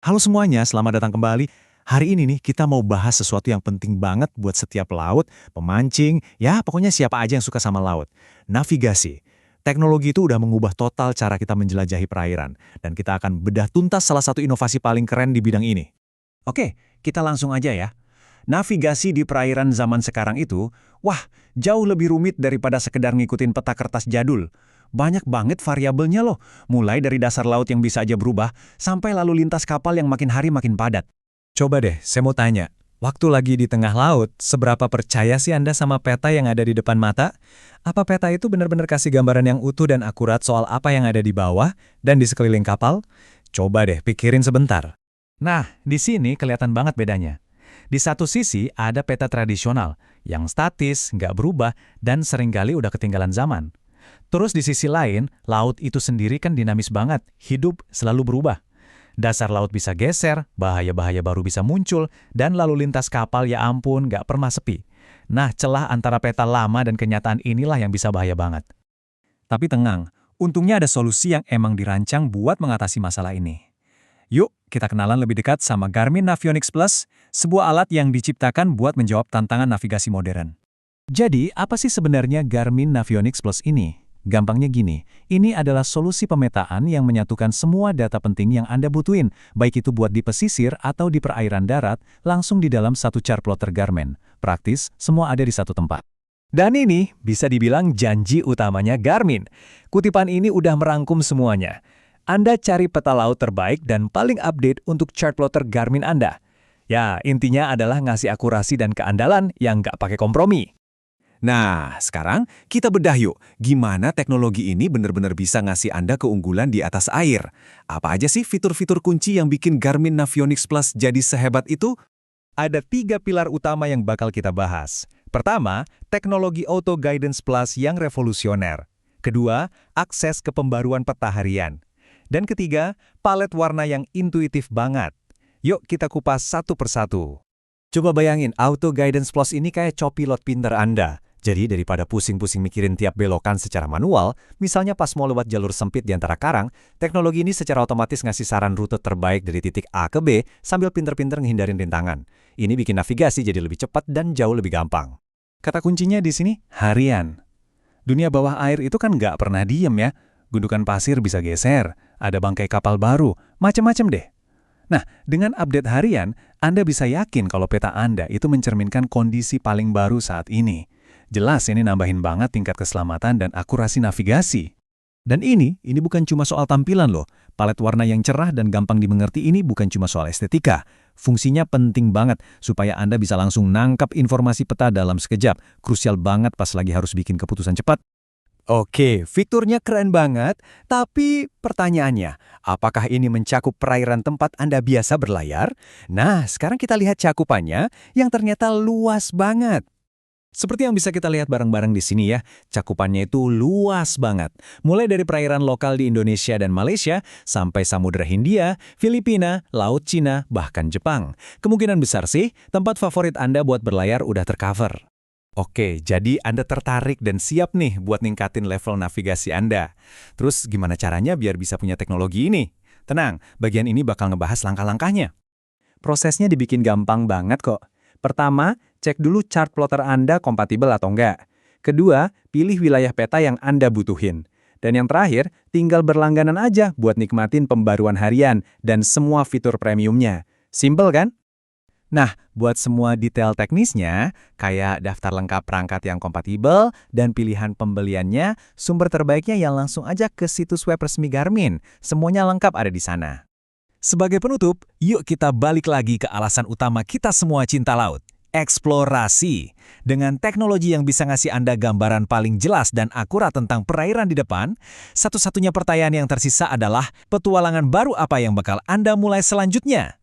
Halo semuanya, selamat datang kembali. Hari ini nih kita mau bahas sesuatu yang penting banget buat setiap pelaut, pemancing, ya pokoknya siapa aja yang suka sama laut. Navigasi. Teknologi itu udah mengubah total cara kita menjelajahi perairan. Dan kita akan bedah tuntas salah satu inovasi paling keren di bidang ini. Oke, kita langsung aja ya. Navigasi di perairan zaman sekarang itu, wah, jauh lebih rumit daripada sekedar ngikutin peta kertas jadul. Banyak banget variabelnya loh, mulai dari dasar laut yang bisa aja berubah, sampai lalu lintas kapal yang makin hari makin padat. Coba deh, saya mau tanya. Waktu lagi di tengah laut, seberapa percaya sih Anda sama peta yang ada di depan mata? Apa peta itu benar-benar kasih gambaran yang utuh dan akurat soal apa yang ada di bawah dan di sekeliling kapal? Coba deh, pikirin sebentar. Nah, di sini kelihatan banget bedanya. Di satu sisi ada peta tradisional, yang statis, nggak berubah, dan seringkali udah ketinggalan zaman. Terus di sisi lain, laut itu sendiri kan dinamis banget, hidup selalu berubah. Dasar laut bisa geser, bahaya-bahaya baru bisa muncul, dan lalu lintas kapal ya ampun nggak pernah sepi. Nah, celah antara peta lama dan kenyataan inilah yang bisa bahaya banget. Tapi tenang, untungnya ada solusi yang emang dirancang buat mengatasi masalah ini. Yuk, kita kenalan lebih dekat sama Garmin Navionics Plus, sebuah alat yang diciptakan buat menjawab tantangan navigasi modern. Jadi, apa sih sebenarnya Garmin Navionics Plus ini? Gampangnya gini, ini adalah solusi pemetaan yang menyatukan semua data penting yang Anda butuhin, baik itu buat di pesisir atau di perairan darat, langsung di dalam satu chart plotter Garmin. Praktis, semua ada di satu tempat. Dan ini bisa dibilang janji utamanya Garmin. Kutipan ini udah merangkum semuanya. Anda cari peta laut terbaik dan paling update untuk chart plotter Garmin Anda. Ya, intinya adalah ngasih akurasi dan keandalan yang nggak pakai kompromi. Nah, sekarang kita bedah yuk, gimana teknologi ini benar-benar bisa ngasih Anda keunggulan di atas air. Apa aja sih fitur-fitur kunci yang bikin Garmin Navionics Plus jadi sehebat itu? Ada 3 pilar utama yang bakal kita bahas. Pertama, teknologi Auto Guidance Plus yang revolusioner. Kedua, akses ke pembaruan peta harian. Dan ketiga, palet warna yang intuitif banget. Yuk kita kupas satu persatu. Coba bayangin, Auto Guidance Plus ini kayak copilot pinter Anda. Jadi daripada pusing-pusing mikirin tiap belokan secara manual, misalnya pas mau lewat jalur sempit di antara karang, teknologi ini secara otomatis ngasih saran rute terbaik dari titik A ke B sambil pinter-pinter ngehindarin rintangan. Ini bikin navigasi jadi lebih cepat dan jauh lebih gampang. Kata kuncinya di sini, harian. Dunia bawah air itu kan nggak pernah diem ya. Gundukan pasir bisa geser, ada bangkai kapal baru, macem-macem deh. Nah, dengan update harian, Anda bisa yakin kalau peta Anda itu mencerminkan kondisi paling baru saat ini. Jelas ini nambahin banget tingkat keselamatan dan akurasi navigasi. Dan ini bukan cuma soal tampilan loh. Palet warna yang cerah dan gampang dimengerti ini bukan cuma soal estetika. Fungsinya penting banget supaya Anda bisa langsung nangkap informasi peta dalam sekejap. Krusial banget pas lagi harus bikin keputusan cepat. Oke, fiturnya keren banget, tapi pertanyaannya, apakah ini mencakup perairan tempat Anda biasa berlayar? Nah, sekarang kita lihat cakupannya yang ternyata luas banget. Seperti yang bisa kita lihat bareng-bareng di sini ya, cakupannya itu luas banget. Mulai dari perairan lokal di Indonesia dan Malaysia, sampai Samudra Hindia, Filipina, Laut Cina, bahkan Jepang. Kemungkinan besar sih, tempat favorit Anda buat berlayar udah tercover. Oke, jadi Anda tertarik dan siap nih buat ningkatin level navigasi Anda. Terus gimana caranya biar bisa punya teknologi ini? Tenang, bagian ini bakal ngebahas langkah-langkahnya. Prosesnya dibikin gampang banget kok. Pertama, cek dulu chart plotter Anda kompatibel atau enggak. Kedua, pilih wilayah peta yang Anda butuhin. Dan yang terakhir, tinggal berlangganan aja buat nikmatin pembaruan harian dan semua fitur premiumnya. Simpel kan? Nah, buat semua detail teknisnya, kayak daftar lengkap perangkat yang kompatibel dan pilihan pembeliannya, sumber terbaiknya yang langsung aja ke situs web resmi Garmin. Semuanya lengkap ada di sana. Sebagai penutup, yuk kita balik lagi ke alasan utama kita semua cinta laut. Eksplorasi. Dengan teknologi yang bisa ngasih Anda gambaran paling jelas dan akurat tentang perairan di depan, satu-satunya pertanyaan yang tersisa adalah petualangan baru apa yang bakal Anda mulai selanjutnya?